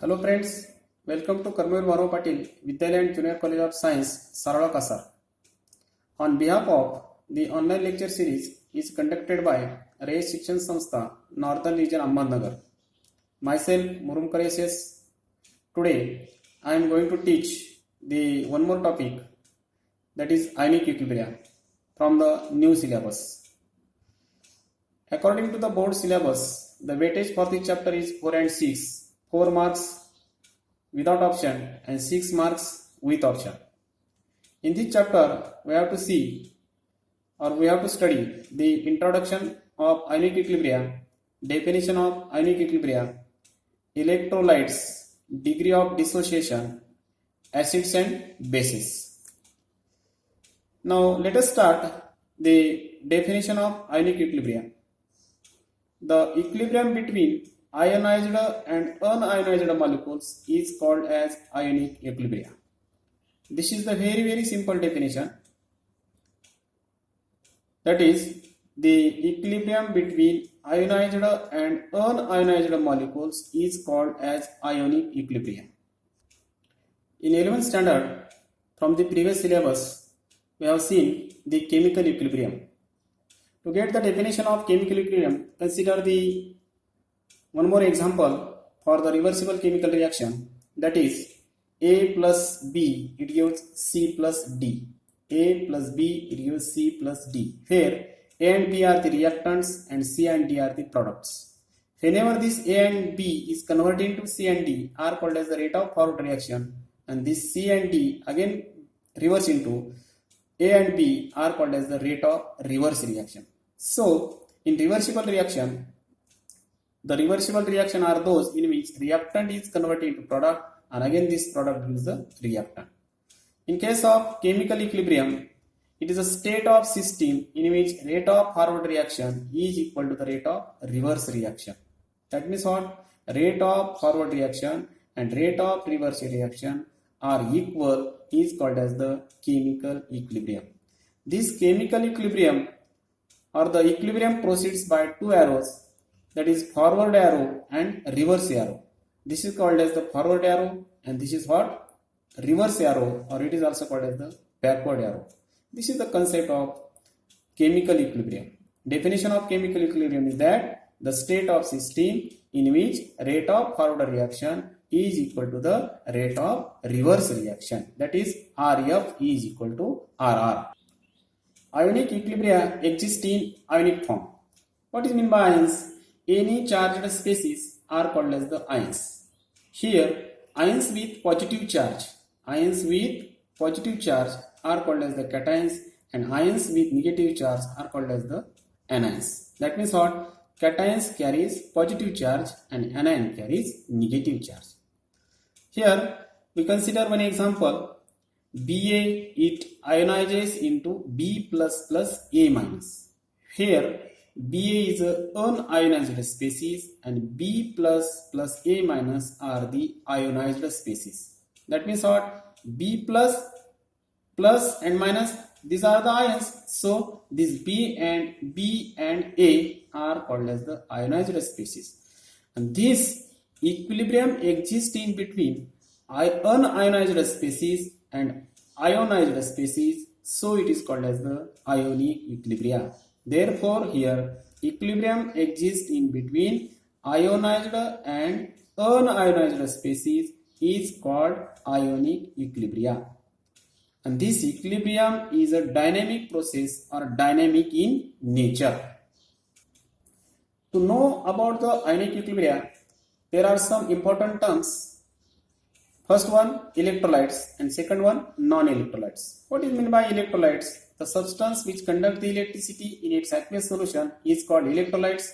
Hello friends, welcome to Karmveer Maro Patil Vidyalaya and Junior College of Science, Sarala Kasar. On behalf of the online lecture series is conducted by Rayesh Shikshan Samstha, Northern Region Ahmednagar. Myself, Murumkar SS. Today, I am going to teach the one more topic, that is ionic equilibria, from the new syllabus. According to the board syllabus, the weightage for the chapter is 4 and 6. 4 marks without option and 6 marks with option. In this chapter, we have to see or we have to study the introduction of ionic equilibria, definition of ionic equilibria, electrolytes, degree of dissociation, acids and bases. Now let us start the definition of ionic equilibria. The equilibrium between ionized and unionized molecules is called as ionic equilibria. This is the very simple definition. That is, the equilibrium between ionized and unionized molecules is called as ionic equilibrium. In 11th standard, from the previous syllabus, we have seen the chemical equilibrium. To get the definition of chemical equilibrium, consider the one more example for the reversible chemical reaction, that is A plus B, it gives C plus D. A plus B, it gives C plus D. Here A and B are the reactants and C and D are the products. Whenever this A and B is converted into C and D are called as the rate of forward reaction, and this C and D again reverse into A and B are called as the rate of reverse reaction. So in reversible reaction, the reversible reaction are those in which reactant is converted into product and again this product gives the reactant. In case of chemical equilibrium, it is a state of system in which rate of forward reaction is equal to the rate of reverse reaction. That means what? Rate of forward reaction and rate of reverse reaction are equal is called as the chemical equilibrium. This chemical equilibrium or the equilibrium proceeds by two arrows, that is forward arrow and reverse arrow. This is called as the forward arrow and this is what? Reverse arrow, or it is also called as the backward arrow. This is the concept of chemical equilibrium. Definition of chemical equilibrium is that the state of system in which rate of forward reaction is equal to the rate of reverse reaction, that is RF is equal to RR. Ionic equilibria exist in ionic form. What is meant by ions? Any charged species are called as the ions. Here, ions with positive charge are called as the cations and ions with negative charge are called as the anions. That means what? Cations carries positive charge and anion carries negative charge. Here, we consider one example. Ba, it ionizes into B plus plus A minus. Here, Ba is an unionized species and B plus plus A minus are the ionized species. That means what? B plus and minus, these are the ions. So this B and A are called as the ionized species. And this equilibrium exists in between unionized species and ionized species. So it is called as the ionic equilibria. Therefore, here equilibrium exists in between ionized and unionized species is called ionic equilibria. And this equilibrium is a dynamic process or dynamic in nature. To know about the ionic equilibria, there are some important terms. First one, electrolytes, and second one, non-electrolytes. What is meant by electrolytes? The substance which conducts the electricity in its aqueous solution is called electrolytes,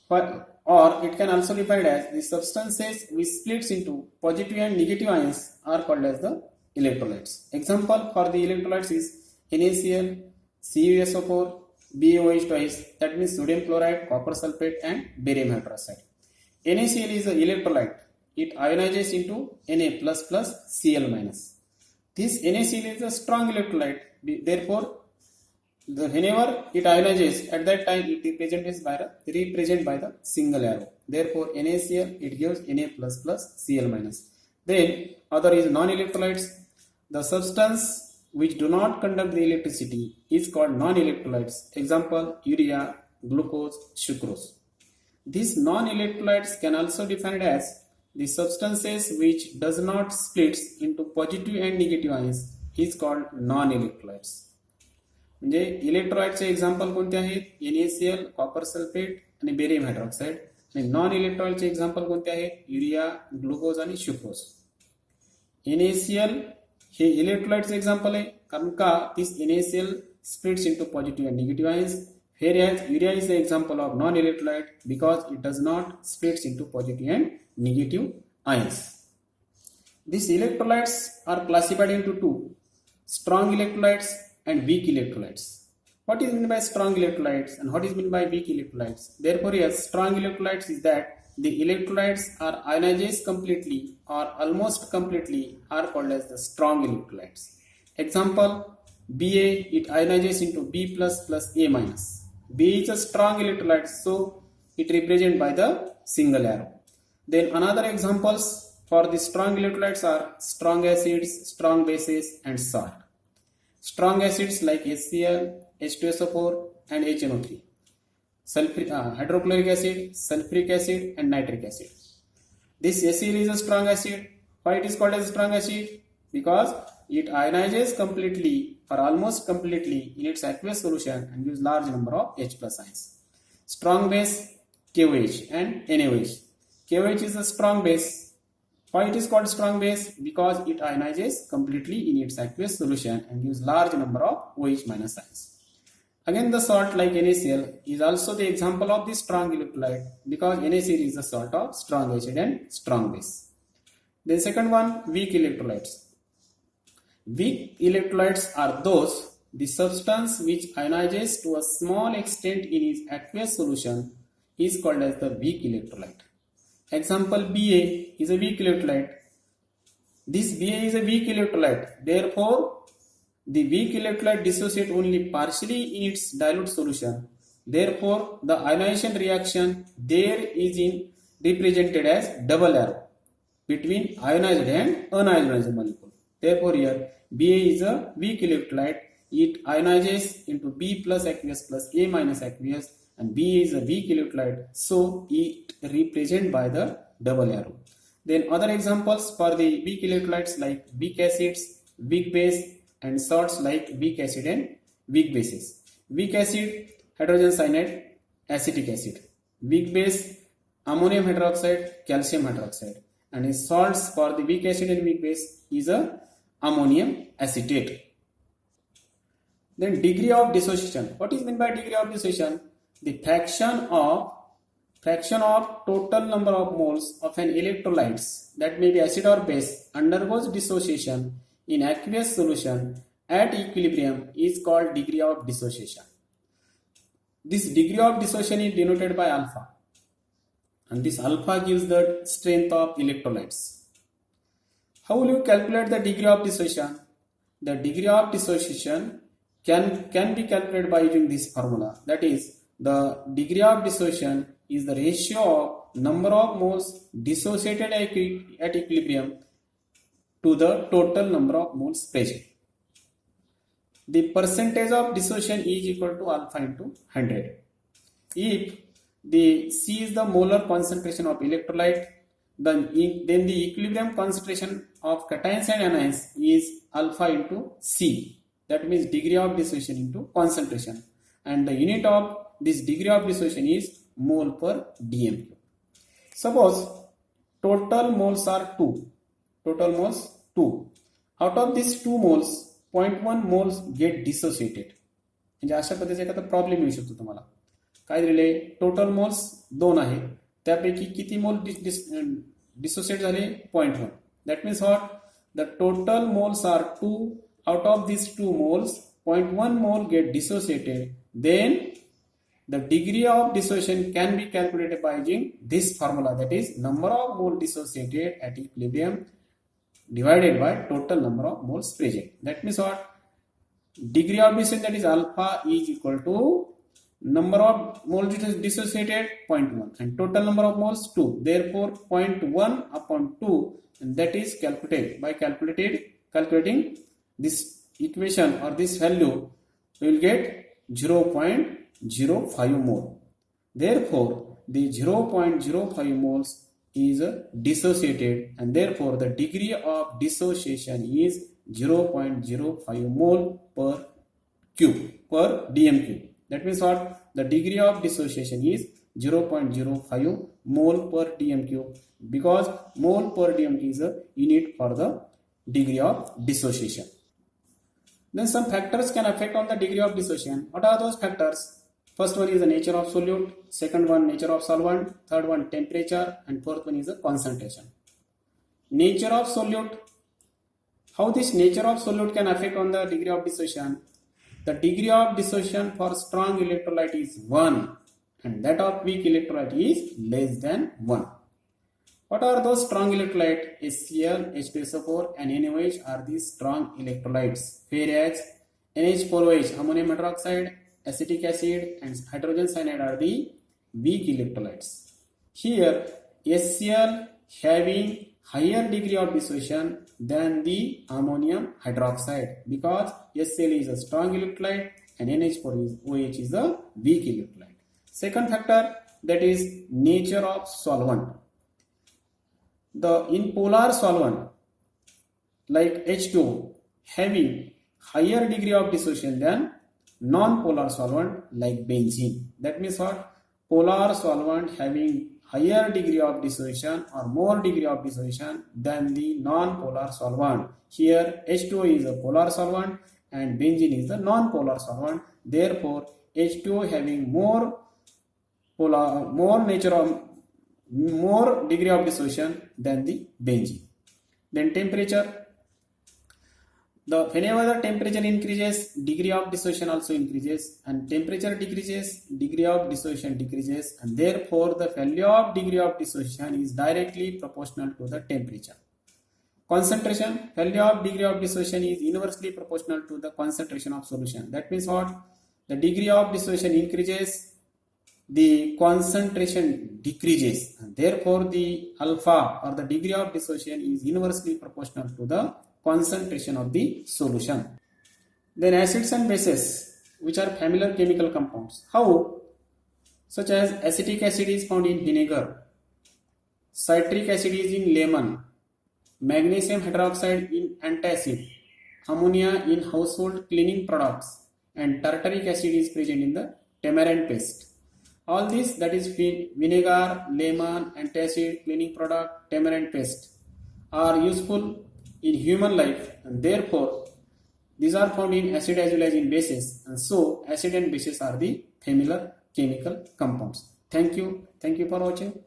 or it can also be defined as the substances which splits into positive and negative ions are called as the electrolytes. Example for the electrolytes is NaCl, CuSO4, BaOH twice, that means sodium chloride, copper sulfate and barium hydroxide. NaCl is an electrolyte. It ionizes into Na plus plus Cl minus. This NaCl is a strong electrolyte. Therefore, Whenever it ionizes, at that time it represented by the single arrow. Therefore, NaCl it gives Na plus Cl minus. Then other is non-electrolytes. The substance which do not conduct the electricity is called non-electrolytes. Example: urea, glucose, sucrose. These non-electrolytes can also be defined as the substances which does not split into positive and negative ions is called non-electrolytes. म्हणजे इलेक्ट्रोलाइटचे example कोणते आहेत? NaCl, copper sulphate आणि barium hydroxide. आणि non इलेक्ट्रोलाइटचे example कोणते आहेत? Urea, glucose आणि sucrose. NaCl हे इलेक्ट्रोलाइटचे example आहे, कारण का this NaCl splits into positive and negative ions, whereas urea is the example of non-electrolyte because it does not splits into positive and negative ions. These electrolytes are classified into two: strong electrolytes and weak electrolytes. What is meant by strong electrolytes and what is meant by weak electrolytes? Therefore, yes, strong electrolytes is that the electrolytes are ionized completely or almost completely are called as the strong electrolytes. Example: Ba, it ionizes into B plus A minus. B is a strong electrolyte, so it represented by the single arrow. Then another examples for the strong electrolytes are strong acids, strong bases and salt. Strong acids like HCl, H2SO4 and HNO3. Hydrochloric acid, sulfuric acid and nitric acid. This HCl is a strong acid. Why it is called as strong acid? Because it ionizes completely or almost completely in its aqueous solution and gives large number of H plus ions. Strong base KOH and NaOH. KOH is a strong base. Why it is called strong base? Because it ionizes completely in its aqueous solution and gives large number of OH minus ions. Again, the salt like NaCl is also the example of the strong electrolyte because NaCl is the salt of strong acid and strong base. The second one, weak electrolytes. Weak electrolytes are those the substance which ionizes to a small extent in its aqueous solution is called as the weak electrolyte. Example: Ba is a weak electrolyte. This Ba is a weak electrolyte. Therefore, the weak electrolyte dissociates only partially in its dilute solution. Therefore, the ionization reaction there is represented as double arrow between ionized and unionized molecule. Therefore, here Ba is a weak electrolyte. It ionizes into B plus aqueous plus A minus aqueous, and B is a weak electrolyte, so it represented by the double arrow. Then other examples for the weak electrolytes like weak acids, weak base and salts like weak acid and weak bases. Weak acid, hydrogen cyanide, acetic acid. Weak base, ammonium hydroxide, calcium hydroxide. And salts for the weak acid and weak base is a ammonium acetate. Then degree of dissociation. What is meant by degree of dissociation? The fraction of total number of moles of an electrolytes, that may be acid or base, undergoes dissociation in aqueous solution at equilibrium is called degree of dissociation. This degree of dissociation is denoted by alpha, and this alpha gives the strength of electrolytes. How will you calculate the degree of dissociation? The degree of dissociation can be calculated by using this formula. That is, the degree of dissociation is the ratio of number of moles dissociated at equilibrium to the total number of moles present. The percentage of dissociation is equal to alpha into 100. If the C is the molar concentration of electrolyte, then the equilibrium concentration of cations and anions is alpha into C. That means degree of dissociation into concentration. And the unit of this degree of dissociation is mole per dm. Suppose total moles are 2. Total moles 2. Out of these 2 moles, 0.1 moles get dissociated. म्हणजे अशा पद्धतीचा एखादा problem येऊ शकतो तुम्हाला. काय दिले? Total moles 2 आहेत, त्यापैकी किती मोल डिसोसिएट झाले? 0.1. That means what? The total moles are 2. Out of these 2 moles, 0.1 mole get dissociated. Then the degree of dissociation can be calculated by using this formula, that is number of moles dissociated at equilibrium divided by total number of moles present. That means what? degree of dissociation, that is alpha, is equal to number of moles dissociated 0.1 and total number of moles 2. Therefore 0.1 upon 2, and that is calculated by calculating this equation or this value, we will get 0.05 mole. Therefore the 0.05 moles is dissociated, and therefore the degree of dissociation is 0.05 mole per cube per dm cube. That means what? The degree of dissociation is 0.05 mole per dm cube, because mole per dm cube is a unit for the degree of dissociation. Then some factors can affect on the degree of dissociation. What are those factors? First one is the nature of solute, second one nature of solvent, third one temperature, and fourth one is the concentration. Nature of solute. How this nature of solute can affect on the degree of dissociation? The degree of dissociation for strong electrolyte is 1 and that of weak electrolyte is less than 1. What are those strong electrolytes? HCl, H2SO4 and NaOH are these strong electrolytes, whereas NH4OH, ammonium hydroxide, acetic acid and hydrogen cyanide are the weak electrolytes. Here HCl having higher degree of dissociation than the ammonium hydroxide, because HCl is a strong electrolyte and NH4OH is a weak electrolyte. Second factor, that is nature of solvent. In polar solvent like H2O having higher degree of dissociation than non-polar solvent like benzene. That means what? Polar solvent having higher degree of dissociation or more degree of dissociation than the non-polar solvent. Here H2O is a polar solvent and benzene is the non-polar solvent. Therefore H2O having more degree of dissociation than the benzene. Then temperature. Whenever the temperature increases, degree of dissociation also increases, and temperature decreases, degree of dissociation decreases, and therefore the value of degree of dissociation is directly proportional to the temperature. Concentration, value of degree of dissociation is inversely proportional to the concentration of solution. That means what? The degree of dissociation increases, the concentration decreases, and therefore the alpha or the degree of dissociation is inversely proportional to the concentration of the solution. Then acids and bases, which are familiar chemical compounds. How? Such as acetic acid is found in vinegar, citric acid is in lemon, magnesium hydroxide in antacid, ammonia in household cleaning products, and tartaric acid is present in the tamarind paste. All these, that is vinegar, lemon, antacid, cleaning product, tamarind paste, are useful in human life, and therefore these are found in acid as well as in bases, and so acid and bases are the familiar chemical compounds. Thank you for watching.